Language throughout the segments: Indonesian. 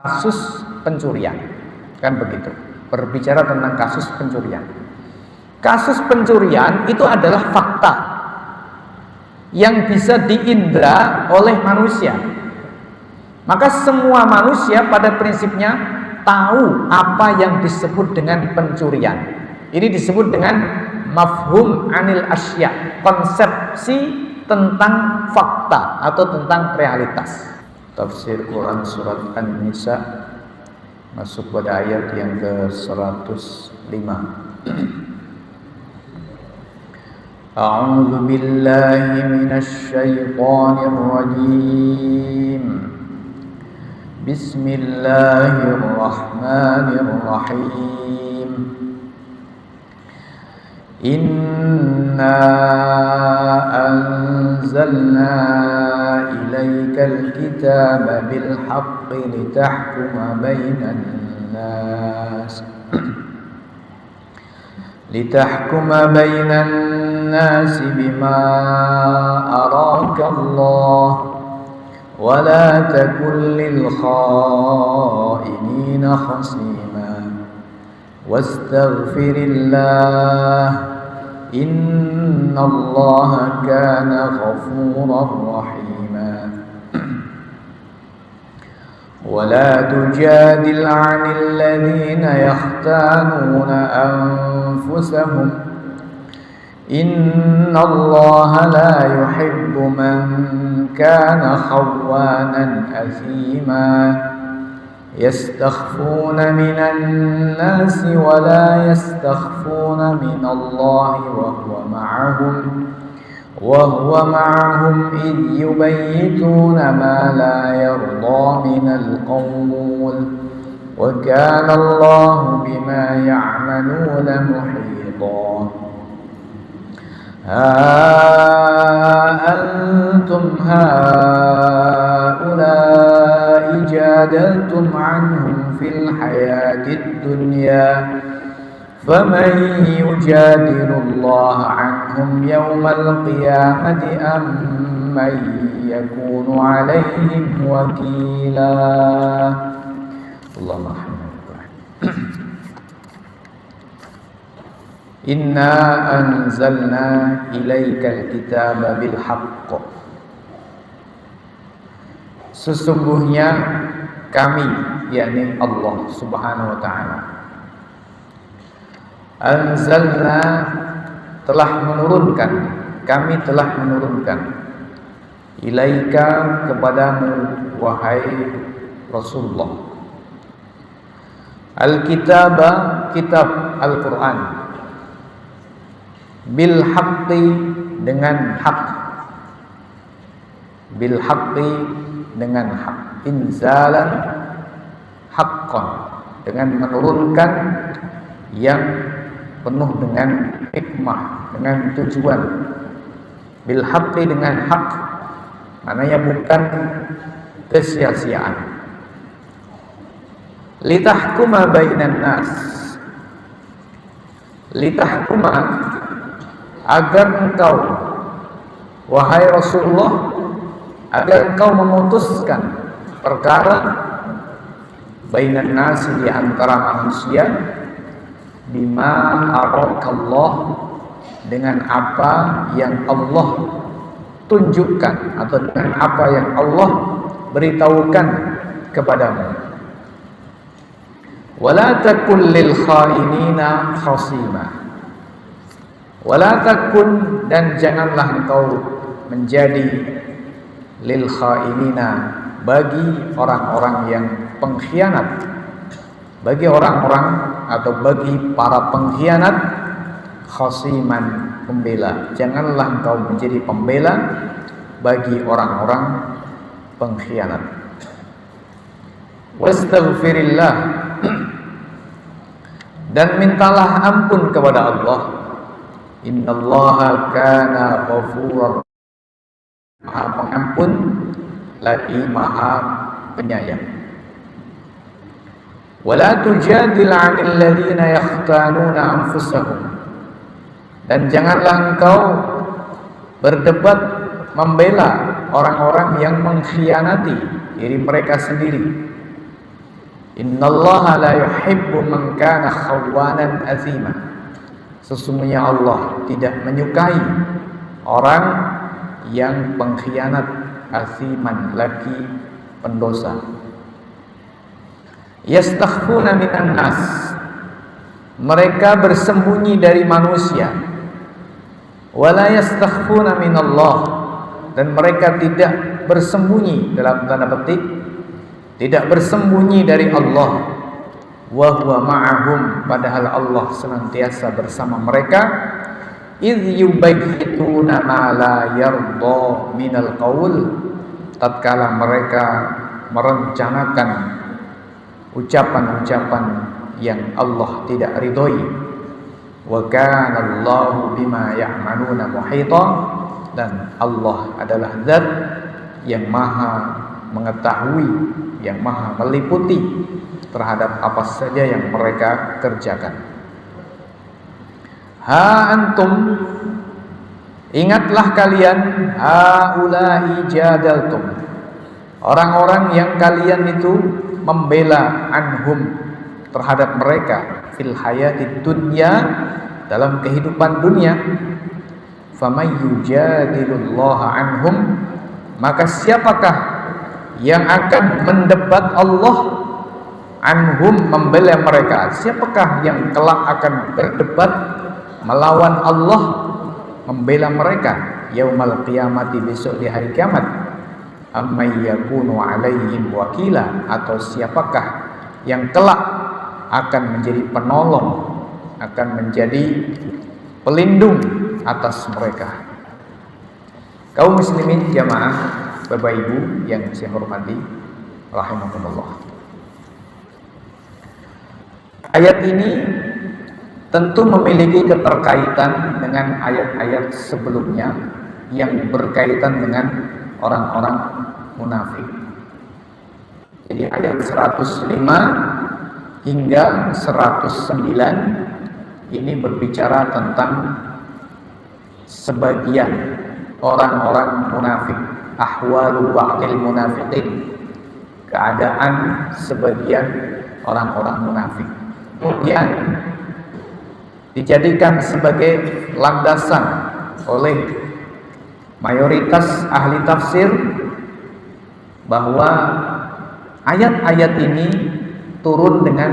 kasus pencurian, kan begitu. Berbicara tentang kasus pencurian. Kasus pencurian itu adalah fakta yang bisa diindra oleh manusia. Maka semua manusia pada prinsipnya tahu apa yang disebut dengan pencurian. Ini disebut dengan mafhum anil asya, konsepsi tentang fakta atau tentang realitas. Tafsir Quran surat An-Nisa masuk pada ayat yang ke-105. A'udzu billahi minasy syaithanir rajim. Bismillahirrahmanirrahim. Inna anzalna ilaikal kitaba bil haqqi litahkuma bainan nas bima araka Allah wa la takun lil khainina khasima wastaghfirillah innallaha kana ghafurar rahima. ولا تجادل عن الذين يختانون أنفسهم إن الله لا يحب من كان خوانا أثيما يستخفون من الناس ولا يستخفون من الله وهو معهم إذ يبيتون ما لا يرضى من القول وكان الله بما يعملون محيطا. أنتم هؤلاء جادلتم عنهم في الحياة الدنيا فمن يجادل الله عنهم يوم القيامة أم من يكون عليهم وكيلا. اللهم Inna anzalna ilaikal kitaba bil haqq. Sesungguhnya kami, yakni Allah Subhanahu wa taala, anzalna telah menurunkan, kami telah menurunkan, ilaika kepadamu wahai Rasulullah, al-kitaba kitab Al-Quran, bil haqqi dengan hak, bil haqqi dengan hak, inzalan haqqan dengan menurunkan yang penuh dengan hikmah, dengan tujuan. Bil haqqi dengan hak, maknanya bukan kesia-siaan. Litahkuma bainan nas, litahkuma agar engkau wahai Rasulullah, agar engkau memutuskan perkara bainan nas, di antara manusia, bima arakallah, dengan apa yang Allah tunjukkan atau dengan apa yang Allah beritahukan kepadamu. Wala takun lil khainina khasima, wala takun, dan janganlah engkau menjadi lil khainina, bagi orang-orang yang pengkhianat, bagi orang-orang atau bagi para pengkhianat, khasiman, pembela. Janganlah engkau menjadi pembela bagi orang-orang pengkhianat. Wastaghfirillah, dan mintalah ampun kepada Allah. Innallaha kana ghafurar, Maha Pengampun lagi Maha Penyayang. Wala tujadil 'anil ladzina yakhtanuna anfusahum, dan janganlah engkau berdebat membela orang-orang yang mengkhianati diri mereka sendiri. Innallaha la yuhibbu man kana khawanan azima. Sesungguhnya Allah tidak menyukai orang yang pengkhianat, aziman, lagi pendosa. Yastakhfuna minan nas. Mereka bersembunyi dari manusia. Wala yastakhfuna minallah. Dan mereka tidak bersembunyi, dalam tanda petik, tidak bersembunyi dari Allah. Wa huwa ma'ahum, padahal Allah senantiasa bersama mereka. Idh yubayyituna ma la yarda minal qaul, tatkala mereka merencanakan ucapan-ucapan yang Allah tidak ridhoi. Wa kana Allahu bima ya'maluna muhita, dan Allah adalah zat yang maha mengetahui, yang maha meliputi terhadap apa saja yang mereka kerjakan. Ha antum, ingatlah kalian, haula'i jadaltum, orang-orang yang kalian itu membela anhum, terhadap mereka, fil hayatid dunya, dalam kehidupan dunia. Faman yujadilullaha anhum, maka siapakah yang akan mendebat Allah, anhum, membela mereka, siapakah yang kelak akan berdebat melawan Allah, membela mereka yaumal qiyamati, besok di hari kiamat. Amma yakunu alaihim wakila, atau siapakah yang kelak akan menjadi penolong, akan menjadi pelindung atas mereka. Kaum muslimin jamaah, Bapak Ibu yang saya hormati rahimakumullah. Ayat ini tentu memiliki keterkaitan dengan ayat-ayat sebelumnya yang berkaitan dengan orang-orang munafik. Jadi ayat 105 hingga 109 ini berbicara tentang sebagian orang-orang munafik, ahwalu ba'dil munafiqin, keadaan sebagian orang-orang munafik. Kemudian dijadikan sebagai landasan oleh mayoritas ahli tafsir bahwa ayat-ayat ini turun dengan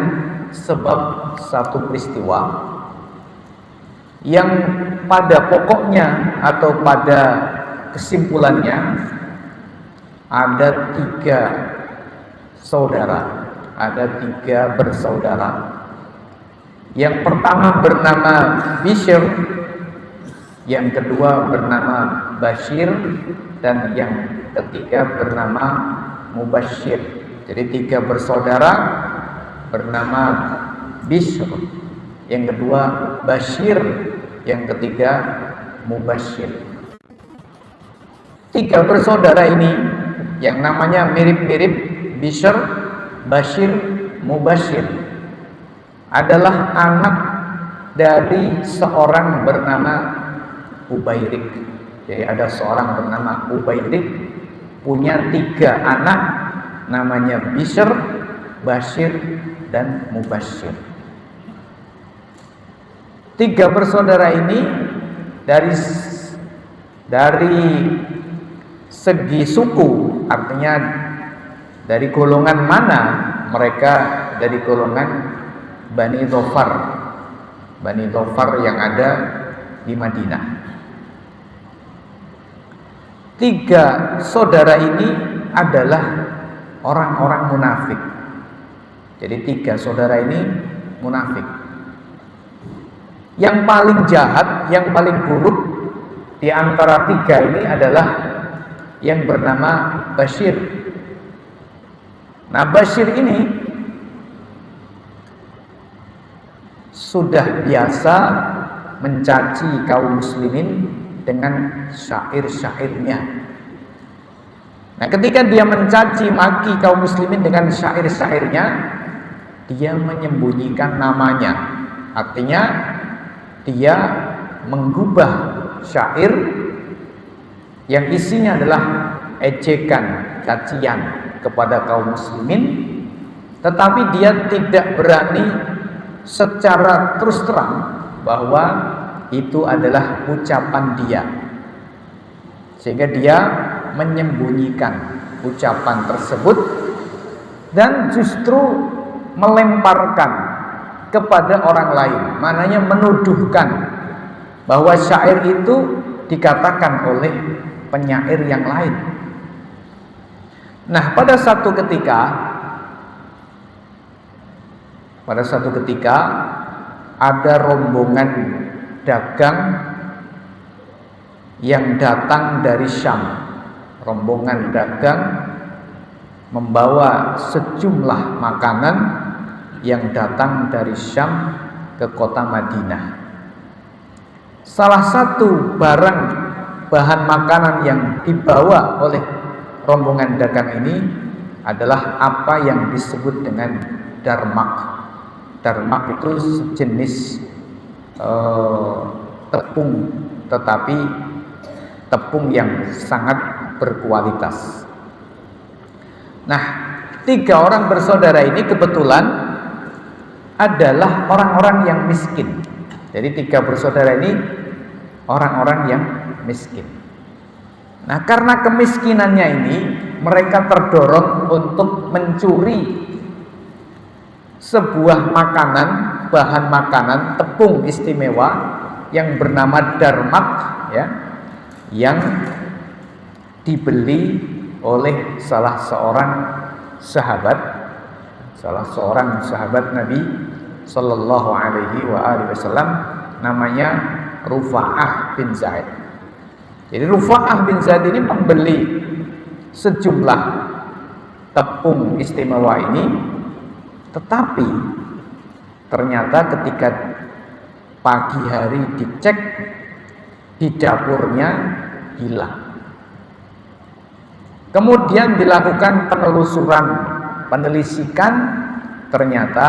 sebab satu peristiwa yang pada pokoknya atau pada kesimpulannya ada tiga saudara, ada tiga bersaudara. Yang pertama bernama Bishr, yang kedua bernama Bashir, dan yang ketiga bernama Mubashir. Jadi tiga bersaudara bernama Bishr, yang kedua Bashir, yang ketiga Mubashir. Tiga bersaudara ini yang namanya mirip-mirip, Bishr, Bashir, Mubashir, adalah anak dari seorang bernama Ubairik. Jadi ada seorang bernama Ubairik punya tiga anak, namanya Bishr, Bashir, dan Mubashir. Tiga bersaudara ini dari segi suku, artinya dari golongan mana mereka, dari golongan Bani Dhofar, Bani Dhofar yang ada di Madinah. Tiga saudara ini adalah orang-orang munafik. Jadi tiga saudara ini munafik. Yang paling jahat, yang paling buruk di antara tiga ini adalah yang bernama Bashir. Nah, Bashir ini sudah biasa mencaci kaum muslimin dengan syair-syairnya. Nah, ketika dia mencaci maki kaum muslimin dengan syair-syairnya, dia menyembunyikan namanya. Artinya dia menggubah syair yang isinya adalah ejekan, cacian kepada kaum muslimin, tetapi dia tidak berani secara terus terang bahwa itu adalah ucapan dia, sehingga dia menyembunyikan ucapan tersebut dan justru melemparkan kepada orang lain, maknanya menuduhkan bahwa syair itu dikatakan oleh penyair yang lain. Nah, pada satu ketika ada rombongan dagang yang datang dari Syam. Rombongan dagang membawa sejumlah makanan yang datang dari Syam ke kota Madinah. Salah satu bahan makanan yang dibawa oleh rombongan dagang ini adalah apa yang disebut dengan darmak. Darmak itu sejenis tepung, tetapi tepung yang sangat berkualitas. Nah, 3 orang bersaudara ini kebetulan adalah orang-orang yang miskin. Jadi 3 bersaudara ini orang-orang yang miskin. Nah, karena kemiskinannya ini, mereka terdorong untuk mencuri sebuah makanan, bahan makanan, tepung istimewa yang bernama darmak, ya, yang dibeli oleh salah seorang sahabat Nabi Sallallahu Alaihi Wasallam, namanya Rufa'ah bin Zaid. Jadi Rufa'ah bin Zaid ini membeli sejumlah tepung istimewa ini, tetapi ternyata ketika pagi hari dicek di dapurnya hilang. Kemudian dilakukan penelisikan, ternyata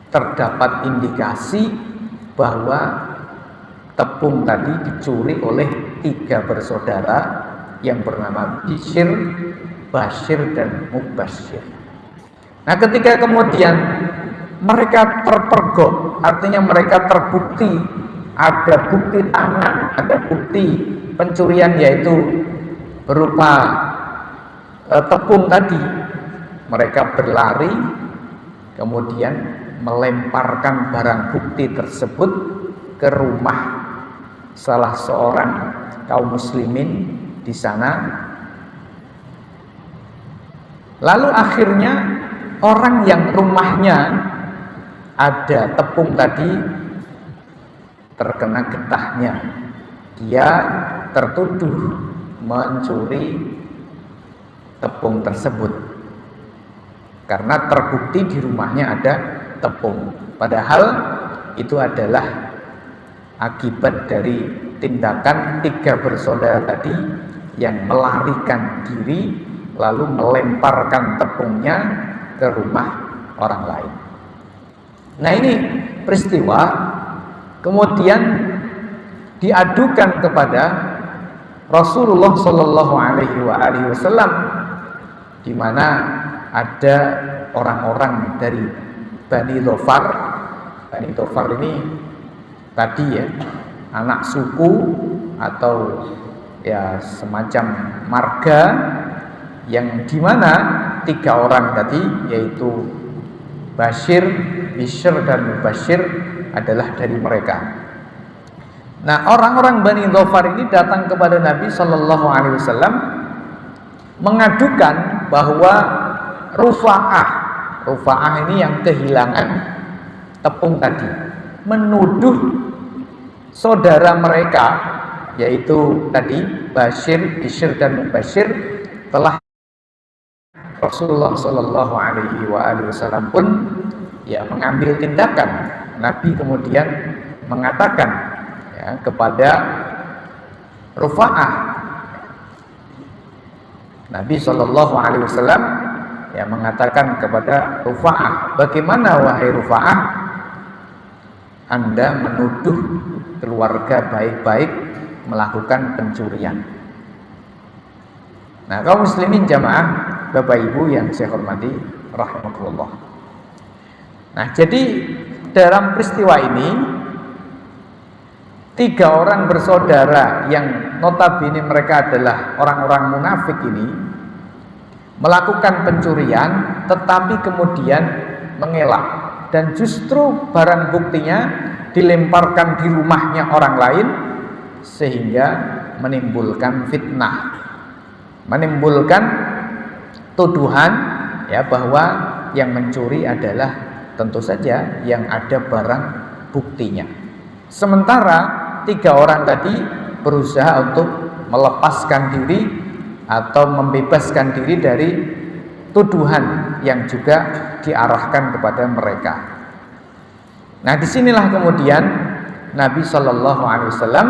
terdapat indikasi bahwa tepung tadi dicuri oleh 3 bersaudara yang bernama Bishr, Bashir, dan Mubashir. Nah, ketika kemudian mereka terpergok, artinya mereka terbukti, ada bukti tangan, ada bukti pencurian, yaitu berupa tepung tadi, mereka berlari, kemudian melemparkan barang bukti tersebut ke rumah salah seorang kaum muslimin di sana. Lalu akhirnya orang yang rumahnya ada tepung tadi terkena getahnya. Dia tertuduh mencuri tepung tersebut karena terbukti di rumahnya ada tepung, padahal itu adalah akibat dari tindakan 3 bersaudara tadi yang melarikan diri lalu melemparkan tepungnya ke rumah orang lain. Nah, ini peristiwa kemudian diadukan kepada Rasulullah Shallallahu Alaihi Wasallam, di mana ada orang-orang dari Bani Dhofar. Bani Dhofar ini tadi, ya, anak suku atau ya semacam marga yang dimana 3 orang tadi, yaitu Bashir, Bishr, dan Mubashir adalah dari mereka. Nah, orang-orang Bani Dhofar ini datang kepada Nabi Sallallahu Alaihi Wasallam mengadukan bahwa Rufa'ah ini yang kehilangan tepung tadi, menuduh saudara mereka, yaitu tadi Bashir, Bishr, dan Mubashir telah Rasulullah Sallallahu Alaihi Wasallam pun ya mengambil tindakan. Nabi kemudian mengatakan kepada Rufa'ah, Nabi Shallallahu Alaihi Wasallam mengatakan kepada Rufa'ah, bagaimana wahai Rufa'ah, Anda menuduh keluarga baik-baik melakukan pencurian. Nah, kaum muslimin jamaah, Bapak Ibu yang saya hormati rahimahullah. Nah, jadi dalam peristiwa ini 3 orang bersaudara yang notabene mereka adalah orang-orang munafik ini melakukan pencurian, tetapi kemudian mengelak, dan justru barang buktinya dilemparkan di rumahnya orang lain, sehingga menimbulkan fitnah, menimbulkan tuduhan ya bahwa yang mencuri adalah tentu saja yang ada barang buktinya. Sementara 3 orang tadi berusaha untuk melepaskan diri atau membebaskan diri dari tuduhan yang juga diarahkan kepada mereka. Nah, disinilah kemudian Nabi Shallallahu Alaihi Wasallam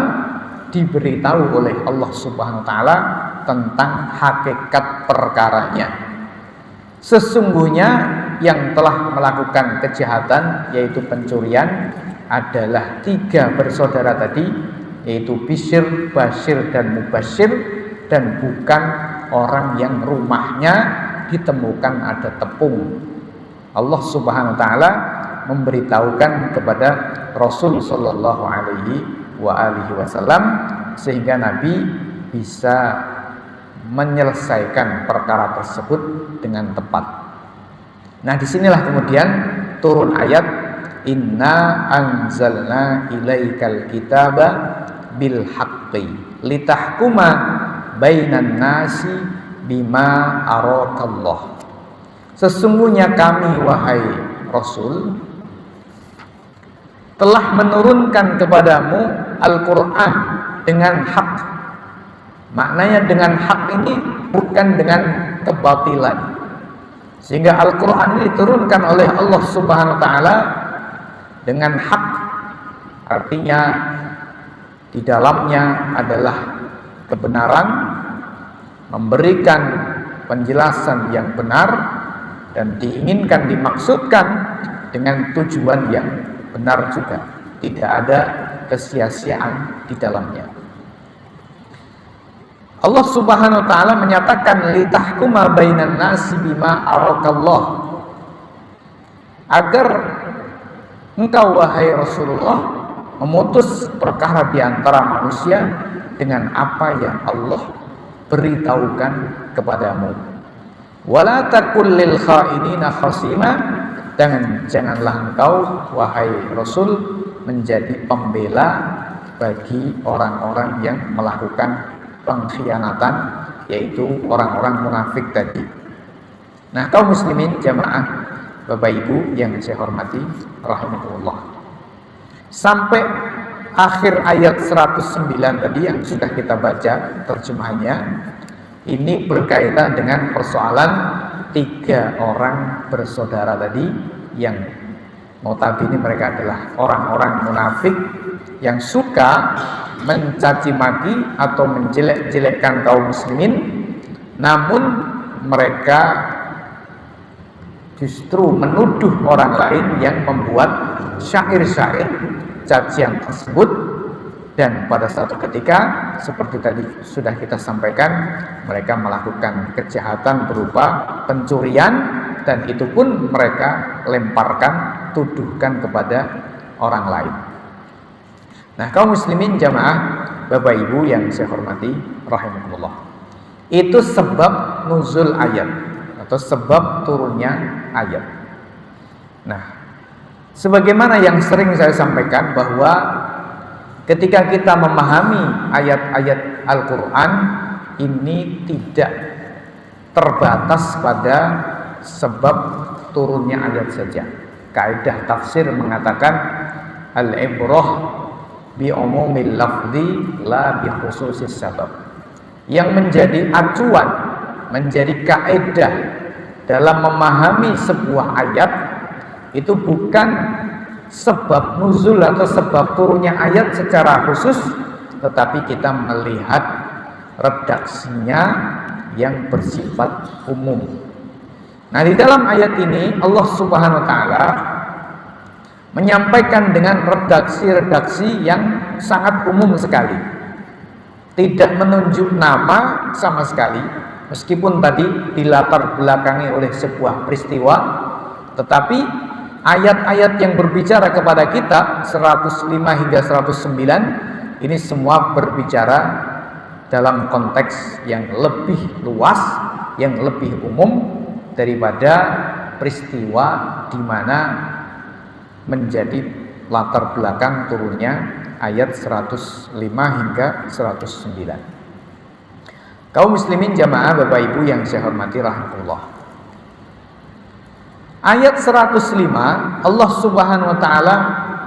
diberitahu oleh Allah Subhanahu Wa Taala tentang hakikat perkaranya. Sesungguhnya yang telah melakukan kejahatan yaitu pencurian adalah 3 bersaudara tadi, yaitu Bishr, Bashir, dan Mubashir, dan bukan orang yang rumahnya ditemukan ada tepung. Allah Subhanahu Wa Taala memberitahukan kepada Rasul Shallallahu Alaihi Wasallam sehingga Nabi bisa menyelesaikan perkara tersebut dengan tepat. Nah, disinilah kemudian turun ayat Inna anzalna ilaikal kitaba bil haqqi litahkuma bainan nasi bima arakallah. Sesungguhnya kami wahai Rasul telah menurunkan kepadamu Al-Quran dengan hak. Maknanya dengan hak ini bukan dengan kebatilan. Sehingga Al-Quran ini diturunkan oleh Allah Subhanahu Wa Taala dengan hak, artinya di dalamnya adalah kebenaran, memberikan penjelasan yang benar, dan diinginkan, dimaksudkan dengan tujuan yang benar juga, tidak ada kesia-siaan di dalamnya. Allah Subhanahu Wa Taala menyatakan litahkuma bainan nasi bima arakallah, agar engkau wahai Rasulullah memutus perkara di antara manusia dengan apa yang Allah beritahukan kepadamu. Wala takul lil kha'inina khasima, dan janganlah engkau wahai Rasul menjadi pembela bagi orang-orang yang melakukan pengkhianatan, yaitu orang-orang munafik tadi. Nah, kaum muslimin jamaah Bapak Ibu yang saya hormati rahimahullah, sampai akhir ayat 109 tadi yang sudah kita baca terjemahannya, ini berkaitan dengan persoalan 3 orang bersaudara tadi yang notabene mereka adalah orang-orang munafik yang suka mencaci maki atau menjelek-jelekkan kaum muslimin, namun mereka justru menuduh orang lain yang membuat syair-syair cacian tersebut. Dan pada suatu ketika, seperti tadi sudah kita sampaikan, mereka melakukan kejahatan berupa pencurian, dan itu pun mereka lemparkan, tuduhkan kepada orang lain. Nah, kaum muslimin jamaah Bapak Ibu yang saya hormati rahimakumullah, itu sebab nuzul ayat atau sebab turunnya ayat. Nah, sebagaimana yang sering saya sampaikan bahwa ketika kita memahami ayat-ayat Al-Quran ini tidak terbatas pada sebab turunnya ayat saja. Kaidah tafsir mengatakan al-ibrah bi umumil lafzi la bi khususis sabab. Yang menjadi acuan, menjadi kaidah dalam memahami sebuah ayat itu bukan sebab nuzul atau sebab turunnya ayat secara khusus, tetapi kita melihat redaksinya yang bersifat umum. Nah, di dalam ayat ini Allah Subhanahu Wa Taala menyampaikan dengan redaksi-redaksi yang sangat umum sekali, tidak menunjuk nama sama sekali, Meskipun tadi dilatar belakangi oleh sebuah peristiwa, tetapi ayat-ayat yang berbicara kepada kita 105 hingga 109 ini semua berbicara dalam konteks yang lebih luas, yang lebih umum daripada peristiwa di mana menjadi latar belakang turunnya ayat 105 hingga 109. Kaum muslimin jamaah Bapak Ibu yang saya hormati rahmatullah. Ayat 105 Allah Subhanahu wa taala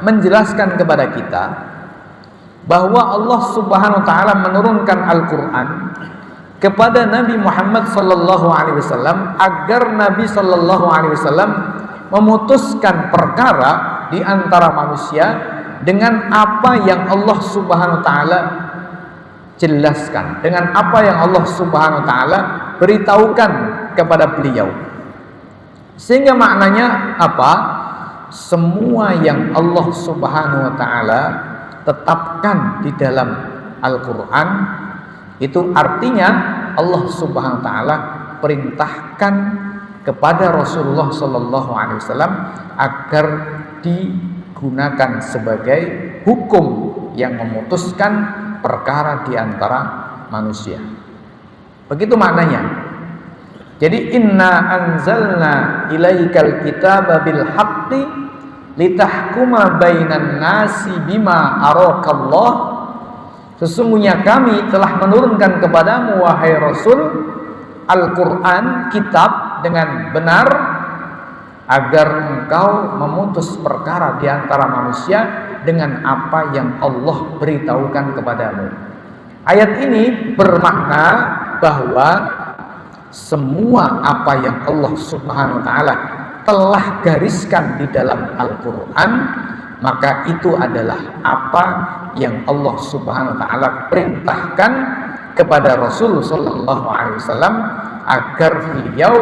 menjelaskan kepada kita bahwa Allah Subhanahu wa taala menurunkan Al-Qur'an kepada Nabi Muhammad sallallahu alaihi wasallam agar Nabi sallallahu alaihi wasallam memutuskan perkara di antara manusia dengan apa yang Allah Subhanahu wa taala jelaskan, dengan apa yang Allah Subhanahu wa taala beritahukan kepada beliau. Sehingga maknanya apa? Semua yang Allah Subhanahu wa taala tetapkan di dalam Al-Qur'an itu artinya Allah Subhanahu wa taala perintahkan kepada Rasulullah sallallahu alaihi wasallam agar digunakan sebagai hukum yang memutuskan perkara di antara manusia. Begitu maknanya. Jadi inna anzalna ilaikal kitaba bil haqqi litahkuma bainan nasi bima arakallah. Sesungguhnya kami telah menurunkan kepadamu wahai Rasul Al-Qur'an, kitab dengan benar agar engkau memutus perkara di antara manusia dengan apa yang Allah beritahukan kepadamu. Ayat ini bermakna bahwa semua apa yang Allah Subhanahu wa taala telah gariskan di dalam Al-Qur'an, maka itu adalah apa yang Allah Subhanahu wa taala perintahkan kepada Rasul sallallahu alaihi wasallam agar beliau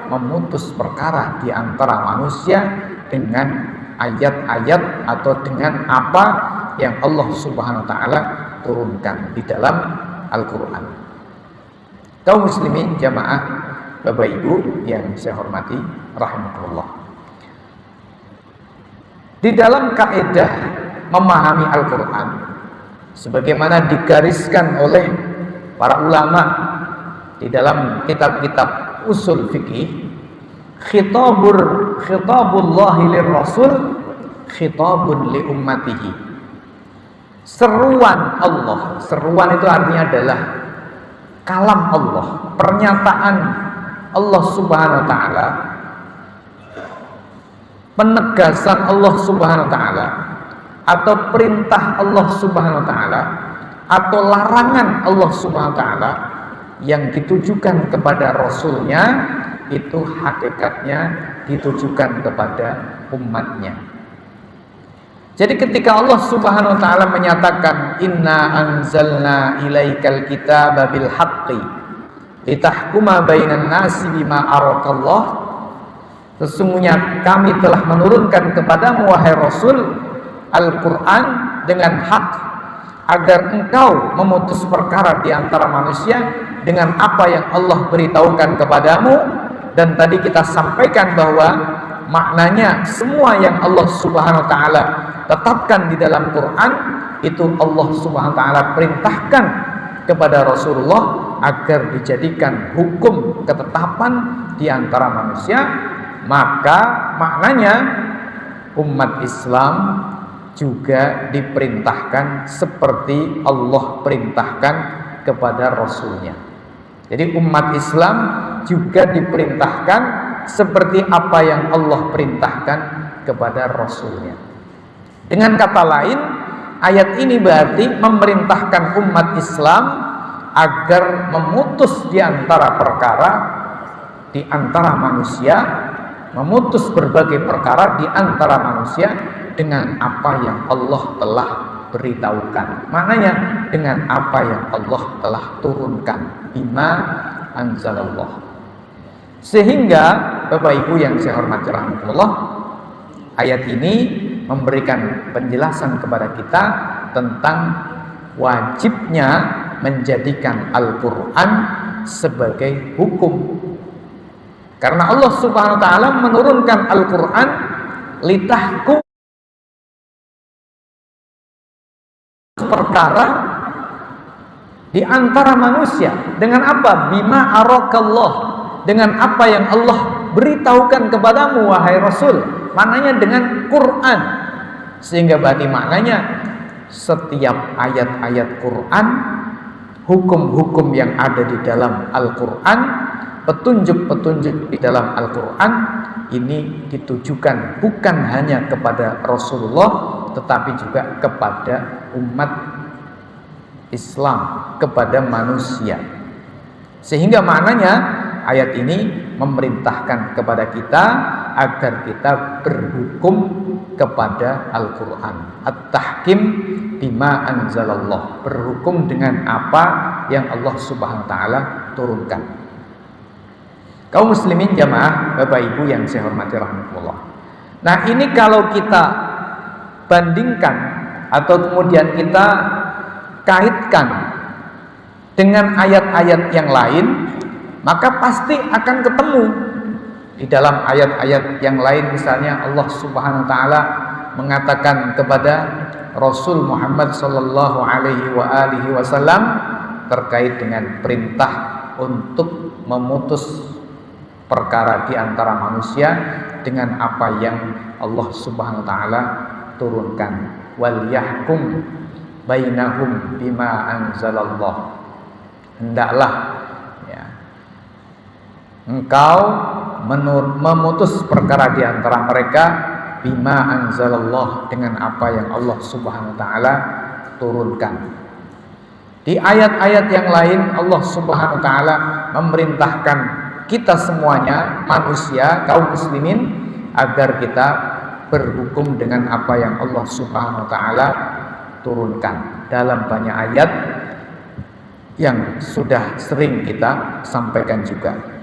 memutus perkara di antara manusia dengan ayat-ayat atau dengan apa yang Allah Subhanahu wa taala turunkan di dalam Al-Qur'an. Kaum muslimin jamaah Bapak Ibu yang saya hormati rahimakumullah. Di dalam kaidah memahami Al-Qur'an sebagaimana digariskan oleh para ulama di dalam kitab-kitab usul fikih, khitabullahi lirrasul khitabun li ummatihi. Seruan Allah, seruan itu artinya adalah kalam Allah, pernyataan Allah Subhanahu wa taala, penegasan Allah Subhanahu wa taala, atau perintah Allah Subhanahu wa taala, atau larangan Allah Subhanahu wa taala yang ditujukan kepada Rasulnya itu hakikatnya ditujukan kepada umatnya. Jadi ketika Allah Subhanahu wa taala menyatakan inna anzalna ilaikal kitaba bil haqqi litahkuma bainan nasi bima arakallah, sesungguhnya kami telah menurunkan kepadamu wahai Rasul Al-Qur'an dengan hak agar engkau memutus perkara di antara manusia dengan apa yang Allah beritahukan kepadamu. Dan tadi kita sampaikan bahwa maknanya semua yang Allah Subhanahu wa taala tetapkan di dalam Quran itu Allah Subhanahu wa taala perintahkan kepada Rasulullah agar dijadikan hukum ketetapan di antara manusia. Maka maknanya umat Islam juga diperintahkan seperti Allah perintahkan kepada Rasulnya. Jadi umat Islam juga diperintahkan seperti apa yang Allah perintahkan kepada Rasulnya. Dengan kata lain, ayat ini berarti memerintahkan umat Islam agar memutus di antara perkara di antara manusia, memutus berbagai perkara di antara manusia dengan apa yang Allah telah beritahukan. Maknanya dengan apa yang Allah telah turunkan, bima anzalallah. Sehingga Bapak Ibu yang saya hormati rahmatullah, ayat ini memberikan penjelasan kepada kita tentang wajibnya menjadikan Al-Qur'an sebagai hukum. Karena Allah Subhanahu wa taala menurunkan Al-Qur'an litahkum perkara di antara manusia dengan apa? Bima arakallah, dengan apa yang Allah beritahukan kepadamu wahai Rasul. Maknanya dengan Quran. Sehingga berarti maknanya setiap ayat-ayat Quran, hukum-hukum yang ada di dalam Al-Quran, petunjuk-petunjuk di dalam Al-Quran ini ditujukan bukan hanya kepada Rasulullah, tetapi juga kepada umat Islam, kepada manusia. Sehingga maknanya ayat ini memerintahkan kepada kita agar kita berhukum kepada Al-Quran. At-tahkim bima anzalallah, berhukum dengan apa yang Allah Subhanahu wa taala turunkan. Kaum muslimin jamaah, Bapak Ibu yang saya hormati rahimakumullah. Nah, ini kalau kita bandingkan atau kemudian kita kaitkan dengan ayat-ayat yang lain, maka pasti akan ketemu di dalam ayat-ayat yang lain. Misalnya Allah Subhanahu wa taala mengatakan kepada Rasul Muhammad sallallahu alaihi wasallam terkait dengan perintah untuk memutus perkara di antara manusia dengan apa yang Allah Subhanahu wa taala turunkan. Wal yahkum bainahum bima anzalallah. Hendaklah engkau memutus perkara di antara mereka bima anzalallah, dengan apa yang Allah Subhanahu wa taala turunkan. Di ayat-ayat yang lain Allah Subhanahu wa taala memerintahkan kita semuanya, manusia, kaum muslimin, agar kita berhukum dengan apa yang Allah Subhanahu wa taala turunkan. Dalam banyak ayat yang sudah sering kita sampaikan juga.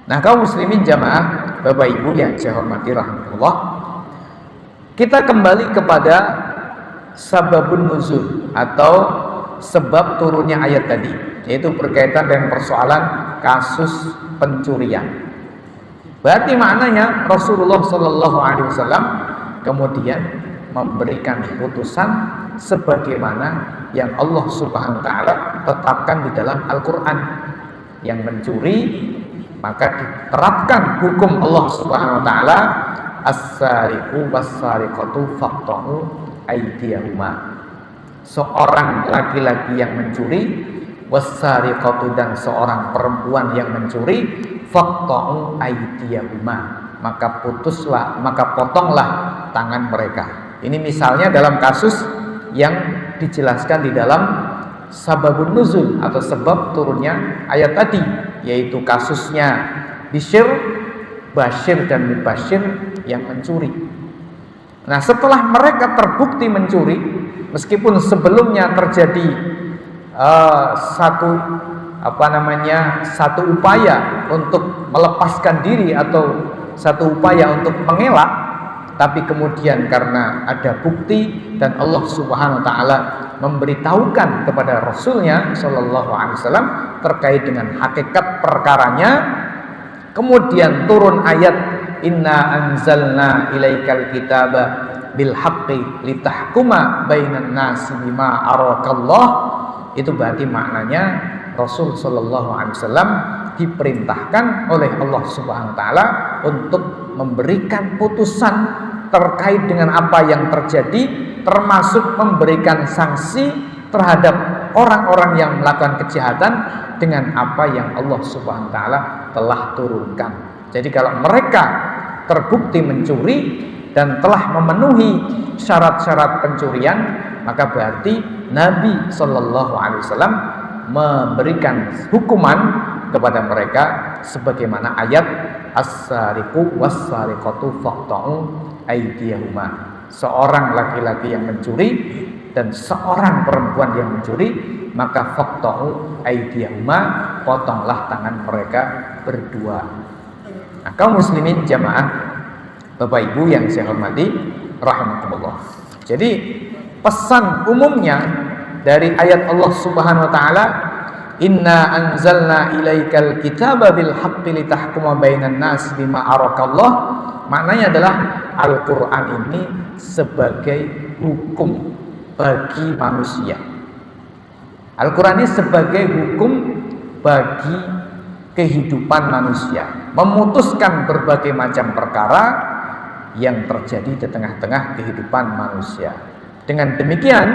Nah, kaum muslimin jamaah, Bapak Ibu yang saya hormati rahimakumullah, kita kembali kepada sababun nuzul atau sebab turunnya ayat tadi, yaitu berkaitan dengan persoalan kasus pencurian. Berarti maknanya Rasulullah Shallallahu Alaihi Wasallam kemudian memberikan putusan sebagaimana yang Allah Subhanahu Wa Taala tetapkan di dalam Al-Quran. Yang mencuri maka diterapkan hukum Allah Subhanahu Wa Taala, as-sariqu was-sariqatu faqta'u aydiyahuma. Seorang laki-laki yang mencuri, was-sariqatu, dan seorang perempuan yang mencuri, faqta'u aydiyahuma, maka potonglah tangan mereka. Ini misalnya dalam kasus yang dijelaskan di dalam sababun nuzul atau sebab turunnya ayat tadi, yaitu kasusnya Bishr, Bashir dan Mubashir yang mencuri. Nah, setelah mereka terbukti mencuri, meskipun sebelumnya terjadi satu upaya untuk melepaskan diri atau satu upaya untuk mengelak, tapi kemudian karena ada bukti dan Allah Subhanahu wa taala memberitahukan kepada Rasulnya Shallallahu Alaihi Wasallam terkait dengan hakikat perkaranya, kemudian turun ayat inna anzalna ilaikal kitaba bil haqqi litahkuma bainan nasi bima arakallah. Itu berarti maknanya Rasul Shallallahu Alaihi Wasallam diperintahkan oleh Allah Subhanahu wa taala untuk memberikan putusan terkait dengan apa yang terjadi, termasuk memberikan sanksi terhadap orang-orang yang melakukan kejahatan dengan apa yang Allah Subhanahu wa taala telah turunkan. Jadi kalau mereka terbukti mencuri dan telah memenuhi syarat-syarat pencurian, maka berarti Nabi Shallallahu Alaihi Wasallam memberikan hukuman kepada mereka sebagaimana ayat as-sariqu was-sariqatu faqta'u aydiyahuma. Seorang laki-laki yang mencuri dan seorang perempuan yang mencuri, maka faqta'u aydiyahuma, potonglah tangan mereka berdua. Nah, kaum muslimin jamaah, Bapak Ibu yang saya hormati rahimakumullah. Jadi pesan umumnya dari ayat Allah Subhanahu wa taala Inna anzalna ilaikal kitaba bil haqqi litahkuma bainan nas bima arakallah. Maknanya adalah Al-Quran ini sebagai hukum bagi manusia. Al-Quran ini sebagai hukum bagi kehidupan manusia, memutuskan berbagai macam perkara yang terjadi di tengah-tengah kehidupan manusia. Dengan demikian,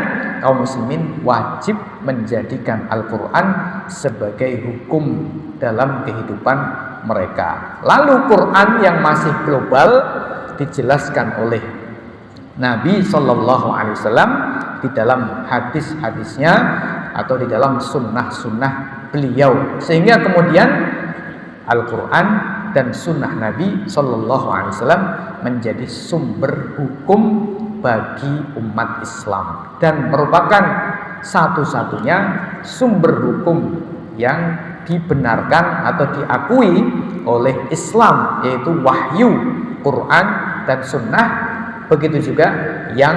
kaum muslimin wajib menjadikan Al-Quran sebagai hukum dalam kehidupan mereka. Lalu Quran yang masih global dijelaskan oleh Nabi Shallallahu Alaihi Wasallam di dalam hadis-hadisnya atau di dalam sunnah-sunnah beliau, sehingga kemudian Al-Quran dan sunnah Nabi Shallallahu Alaihi Wasallam menjadi sumber hukum bagi umat Islam dan merupakan satu-satunya sumber hukum yang dibenarkan atau diakui oleh Islam, yaitu wahyu Quran dan sunnah. Begitu juga yang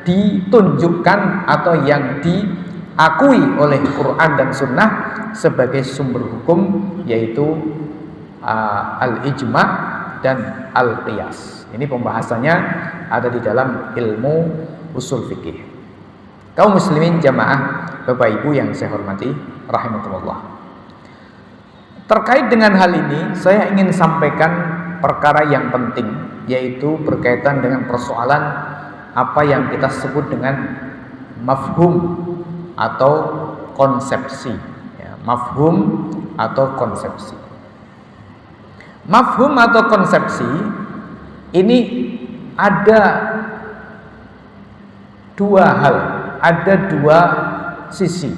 ditunjukkan atau yang diakui oleh Quran dan sunnah sebagai sumber hukum, yaitu al-ijma' dan al-qiyas. Ini pembahasannya ada di dalam ilmu usul fikih. Kaum muslimin jamaah, Bapak Ibu yang saya hormati rahimakumullah. Terkait dengan hal ini, saya ingin sampaikan perkara yang penting, yaitu berkaitan dengan persoalan apa yang kita sebut dengan mafhum atau konsepsi. Mafhum atau konsepsi. Mafhum atau konsepsi ini ada dua hal, ada dua sisi.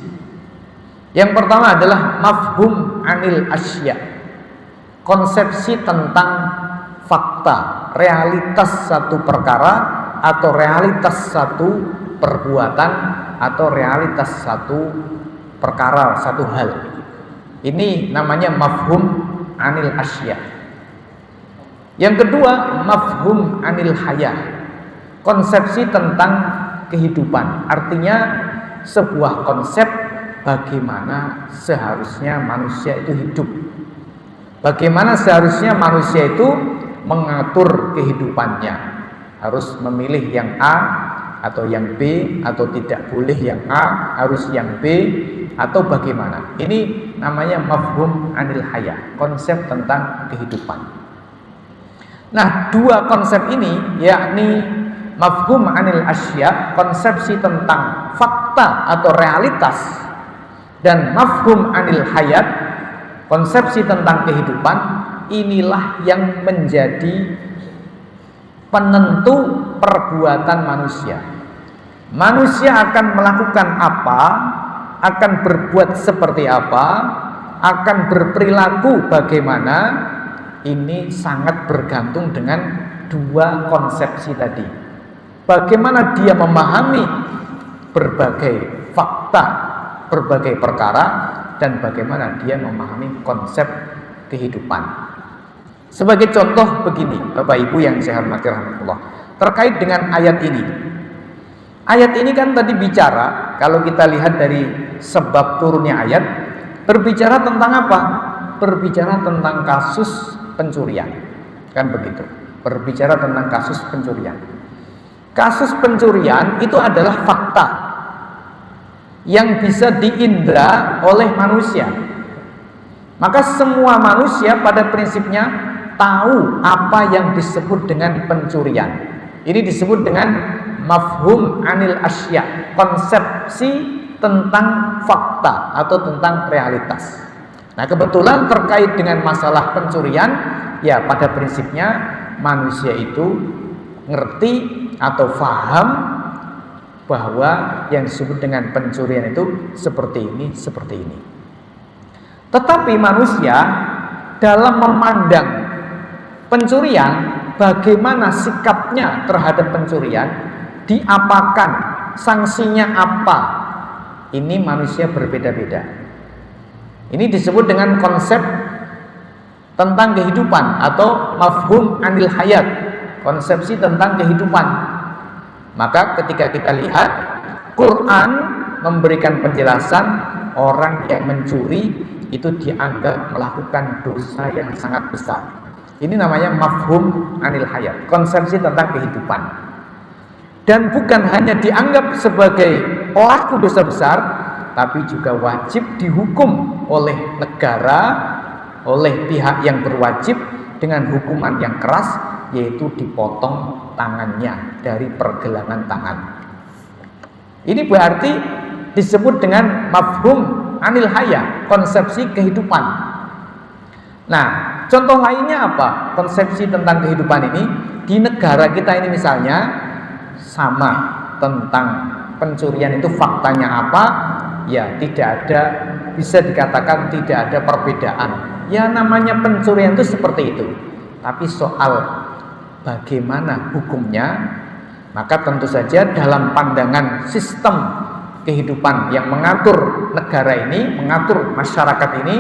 Yang pertama adalah mafhum anil asya, konsepsi tentang fakta, realitas satu perkara atau realitas satu perbuatan atau realitas satu perkara, satu hal. Ini namanya mafhum anil asya. Yang kedua, mafhum anil hayah, konsepsi tentang kehidupan. Artinya sebuah konsep bagaimana seharusnya manusia itu hidup, bagaimana seharusnya manusia itu mengatur kehidupannya, harus memilih yang A atau yang B, atau tidak boleh yang A, harus yang B, atau bagaimana. Ini namanya mafhum anil hayah, konsep tentang kehidupan. Nah, dua konsep ini, yakni mafhum anil asya, konsepsi tentang fakta atau realitas, dan mafhum anil hayat, konsepsi tentang kehidupan, inilah yang menjadi penentu perbuatan manusia. Manusia akan melakukan apa, akan berbuat seperti apa, akan berperilaku bagaimana, ini sangat bergantung dengan dua konsepsi tadi. Bagaimana dia memahami berbagai fakta, berbagai perkara, dan bagaimana dia memahami konsep kehidupan. Sebagai contoh begini, Bapak Ibu yang saya hormati rahmatullah, terkait dengan ayat ini. Ayat ini kan tadi bicara, kalau kita lihat dari sebab turunnya ayat, berbicara tentang apa? Berbicara tentang kasus pencurian, kan begitu. Berbicara tentang kasus pencurian. Kasus pencurian itu adalah fakta yang bisa diindra oleh manusia. Maka semua manusia pada prinsipnya tahu apa yang disebut dengan pencurian. Ini disebut dengan mafhum anil asya, konsepsi tentang fakta atau tentang realitas. Nah, kebetulan terkait dengan masalah pencurian, ya pada prinsipnya manusia itu ngerti atau faham bahwa yang disebut dengan pencurian itu seperti ini, seperti ini. Tetapi manusia dalam memandang pencurian, bagaimana sikapnya terhadap pencurian, diapakan, sanksinya apa, ini manusia berbeda-beda. Ini disebut dengan konsep tentang kehidupan atau mafhum anil hayat, konsepsi tentang kehidupan. Maka ketika kita lihat Quran memberikan penjelasan orang yang mencuri itu dianggap melakukan dosa yang sangat besar. Ini namanya mafhum anil hayat, konsepsi tentang kehidupan. Dan bukan hanya dianggap sebagai pelaku dosa besar, tapi juga wajib dihukum oleh negara, oleh pihak yang berwajib dengan hukuman yang keras, yaitu dipotong tangannya dari pergelangan tangan. Ini berarti disebut dengan mafhum anil hayat, konsepsi kehidupan. Nah, contoh lainnya apa? Konsepsi tentang kehidupan ini di negara kita ini misalnya sama tentang pencurian itu faktanya apa? Ya tidak ada, bisa dikatakan tidak ada perbedaan. Ya namanya pencurian itu seperti itu. Tapi soal bagaimana hukumnya, maka tentu saja dalam pandangan sistem kehidupan yang mengatur negara ini, mengatur masyarakat ini,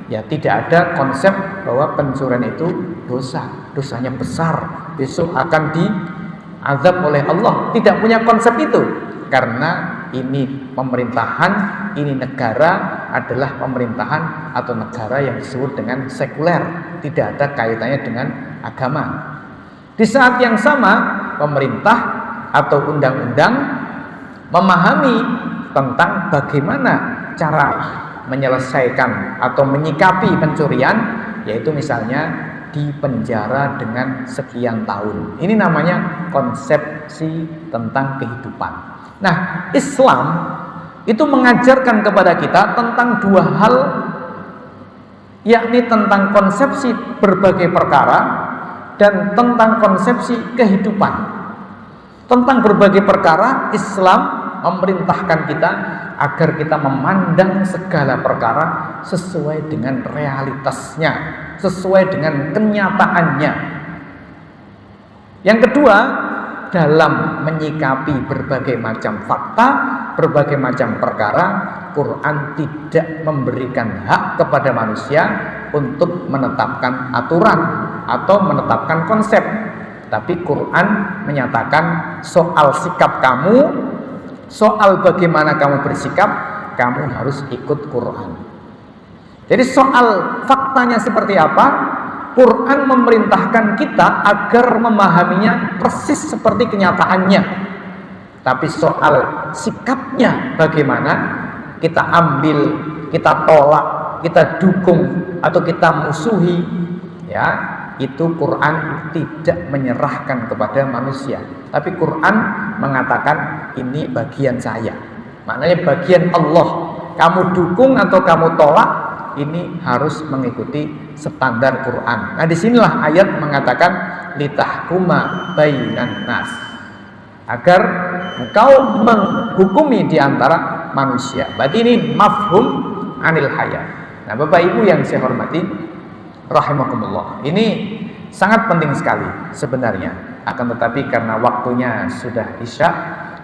ya tidak ada konsep bahwa pencurian itu dosa, dosanya besar, besok akan diazab oleh Allah. Tidak punya konsep itu, karena ini pemerintahan, ini negara adalah pemerintahan atau negara yang disebut dengan sekuler, tidak ada kaitannya dengan agama. Di saat yang sama, pemerintah atau undang-undang memahami tentang bagaimana cara menyelesaikan atau menyikapi pencurian, yaitu misalnya dipenjara dengan sekian tahun. Ini namanya konsepsi tentang kehidupan. Nah, Islam itu mengajarkan kepada kita tentang dua hal, yakni tentang konsepsi berbagai perkara dan tentang konsepsi kehidupan. Tentang berbagai perkara, Islam memerintahkan kita agar kita memandang segala perkara sesuai dengan realitasnya, sesuai dengan kenyataannya. Yang kedua, dalam menyikapi berbagai macam fakta, berbagai macam perkara, Quran tidak memberikan hak kepada manusia untuk menetapkan aturan atau menetapkan konsep. Tapi Quran menyatakan soal sikap kamu, soal bagaimana kamu bersikap, kamu harus ikut Quran. Jadi soal faktanya seperti apa, Quran memerintahkan kita agar memahaminya persis seperti kenyataannya. Tapi soal sikapnya bagaimana, kita ambil, kita tolak, kita dukung atau kita musuhi, ya, itu Quran tidak menyerahkan kepada manusia. Tapi Quran mengatakan ini bagian saya, maknanya bagian Allah. Kamu dukung atau kamu tolak, ini harus mengikuti standar Quran. Nah, disinilah ayat mengatakan litahkuma bainan nas, agar engkau menghukumi di antara manusia. Berarti ini mafhum anil hayat. Nah, Bapak Ibu yang saya hormati rahimakumullah, ini sangat penting sekali sebenarnya. Akan tetapi karena waktunya sudah isya,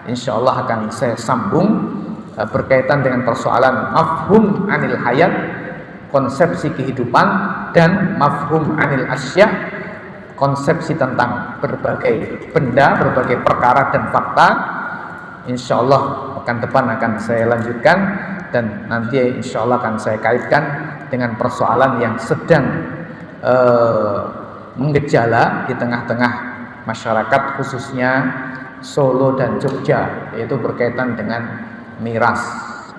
insya Allah akan saya sambung berkaitan dengan persoalan mafhum anil hayat, konsepsi kehidupan, dan mafhum anil asya, konsepsi tentang berbagai benda, berbagai perkara dan fakta. Insya Allah pekan depan akan saya lanjutkan, dan nanti insya Allah akan saya kaitkan dengan persoalan yang sedang menggejala di tengah-tengah masyarakat, khususnya Solo dan Jogja, yaitu berkaitan dengan miras.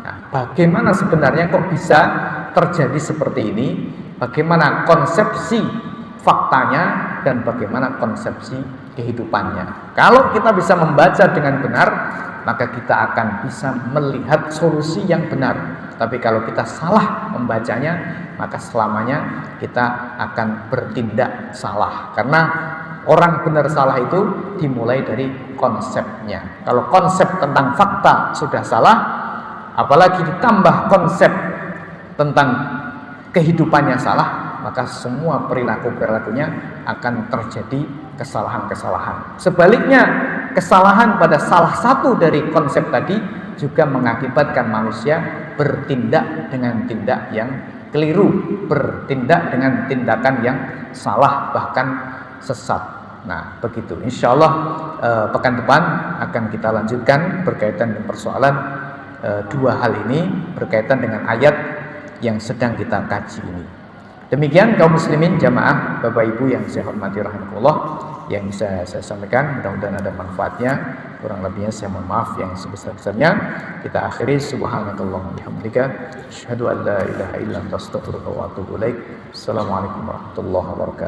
Nah, bagaimana sebenarnya kok bisa terjadi seperti ini? Bagaimana konsepsi faktanya dan bagaimana konsepsi kehidupannya? Kalau kita bisa membaca dengan benar, maka kita akan bisa melihat solusi yang benar. Tapi kalau kita salah membacanya, maka selamanya kita akan bertindak salah. Karena orang benar salah itu dimulai dari konsepnya. Kalau konsep tentang fakta sudah salah, apalagi ditambah konsep tentang kehidupannya salah, maka semua perilaku-perilakunya akan terjadi kesalahan-kesalahan. Sebaliknya, kesalahan pada salah satu dari konsep tadi juga mengakibatkan manusia bertindak dengan tindak yang keliru, bertindak dengan tindakan yang salah, bahkan sesat. Nah, begitu. Insya Allah pekan depan akan kita lanjutkan berkaitan dengan persoalan dua hal ini berkaitan dengan ayat yang sedang kita kaji ini. Demikian kaum muslimin jamaah Bapak Ibu yang saya hormati rahimakumullah, yang bisa saya sampaikan, mudah-mudahan ada manfaatnya. Kurang lebihnya saya mohon maaf yang sebesar-besarnya. Kita akhiri subhanakallahumma bihamdika asyhadu an la ilaha illa anta astaghfiruka wa atubu ilaik. Assalamualaikum warahmatullahi wabarakatuh.